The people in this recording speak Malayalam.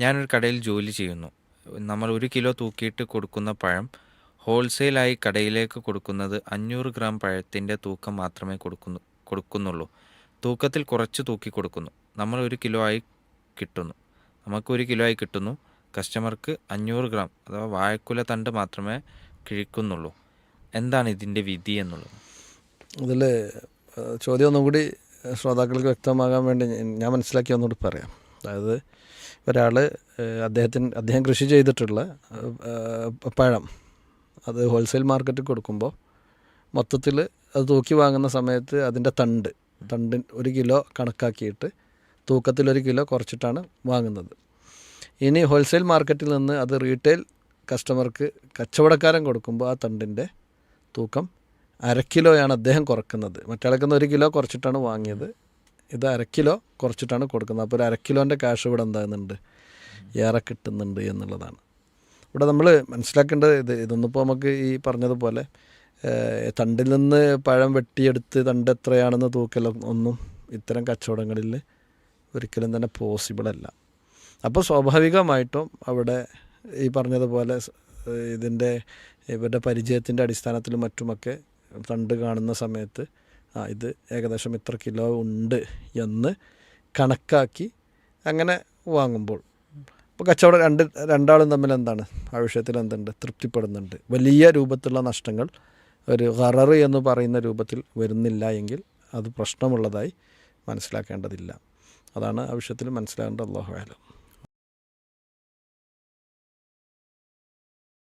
ഞാനൊരു കടയിൽ ജോലി ചെയ്യുന്നു. നമ്മൾ 1 കിലോ തൂക്കിയിട്ട് കൊടുക്കുന്ന പഴം ഹോൾസെയിലായി കടയിലേക്ക് കൊടുക്കുന്നത് 500 ഗ്രാം പഴത്തിൻ്റെ തൂക്കം മാത്രമേ കൊടുക്കുന്നുള്ളൂ. തൂക്കത്തിൽ കുറച്ച് തൂക്കി കൊടുക്കുന്നു. നമ്മൾ 1 കിലോ ആയി കിട്ടുന്നു. നമുക്ക് 1 കിലോ ആയി കിട്ടുന്നു. കസ്റ്റമർക്ക് 500 ഗ്രാം അഥവാ വാഴക്കുല തണ്ട് മാത്രമേ കിഴിക്കുന്നുള്ളൂ. എന്താണ് ഇതിൻ്റെ വിധി എന്നുള്ളത്? ഇതിൽ ചോദ്യം ഒന്നും കൂടി ശ്രോതാക്കൾക്ക് വ്യക്തമാകാൻ വേണ്ടി ഞാൻ മനസ്സിലാക്കി ഒന്നുകൂടി പറയാം. അതായത് ഒരാൾ അദ്ദേഹം കൃഷി ചെയ്തിട്ടുള്ള പഴം അത് ഹോൾസെയിൽ മാർക്കറ്റിൽ കൊടുക്കുമ്പോൾ മൊത്തത്തിൽ അത് തൂക്കി വാങ്ങുന്ന സമയത്ത് അതിൻ്റെ തണ്ടിൻ 1 കിലോ കണക്കാക്കിയിട്ട് തൂക്കത്തിൽ 1 കിലോ കുറച്ചിട്ടാണ് വാങ്ങുന്നത്. ഇനി ഹോൾസെയിൽ മാർക്കറ്റിൽ നിന്ന് അത് റീറ്റെയിൽ കസ്റ്റമർക്ക് കച്ചവടക്കാരൻ കൊടുക്കുമ്പോൾ ആ തണ്ടിൻ്റെ തൂക്കം 1/2 കിലോയാണ് അദ്ദേഹം കുറക്കുന്നത്. മറ്റാൾക്കുന്ന 1 കിലോ കുറച്ചിട്ടാണ് വാങ്ങിയത്, ഇത് 1/2 കിലോ കുറച്ചിട്ടാണ് കൊടുക്കുന്നത്. അപ്പോൾ ഒരു 1/2 കിലോൻ്റെ ക്യാഷ് ഇവിടെ എന്താകുന്നുണ്ട്, ഏറെ കിട്ടുന്നുണ്ട് എന്നുള്ളതാണ്. ഇവിടെ നമ്മൾ മനസ്സിലാക്കേണ്ടത് ഇതൊന്നിപ്പോൾ നമുക്ക് ഈ പറഞ്ഞതുപോലെ തണ്ടിൽ നിന്ന് പഴം വെട്ടിയെടുത്ത് തണ്ട് എത്രയാണെന്ന് തൂക്കലും ഒന്നും ഇത്തരം കച്ചവടങ്ങളിൽ ഒരിക്കലും തന്നെ പോസിബിളല്ല. അപ്പോൾ സ്വാഭാവികമായിട്ടും അവിടെ ഈ പറഞ്ഞതുപോലെ ഇവരുടെ പരിചയത്തിൻ്റെ അടിസ്ഥാനത്തിലും മറ്റുമൊക്കെ തണ്ട് കാണുന്ന സമയത്ത് ഇത് ഏകദേശം ഇത്ര കിലോ ഉണ്ട് എന്ന് കണക്കാക്കി അങ്ങനെ വാങ്ങുമ്പോൾ ഇപ്പോൾ കച്ചവടം രണ്ടാളും തമ്മിൽ എന്താണ് ആ വിഷയത്തിൽ എന്തുണ്ട്, തൃപ്തിപ്പെടുന്നുണ്ട്. വലിയ രൂപത്തിലുള്ള നഷ്ടങ്ങൾ ഒരു ഖറർ എന്ന് പറയുന്ന രൂപത്തിൽ വരുന്നില്ല എങ്കിൽ അത് പ്രശ്നമുള്ളതായി മനസ്സിലാക്കേണ്ടതില്ല. അതാണ് ആ വിഷയത്തിൽ മനസ്സിലാക്കേണ്ടത്. അല്ലാഹു അഅലം.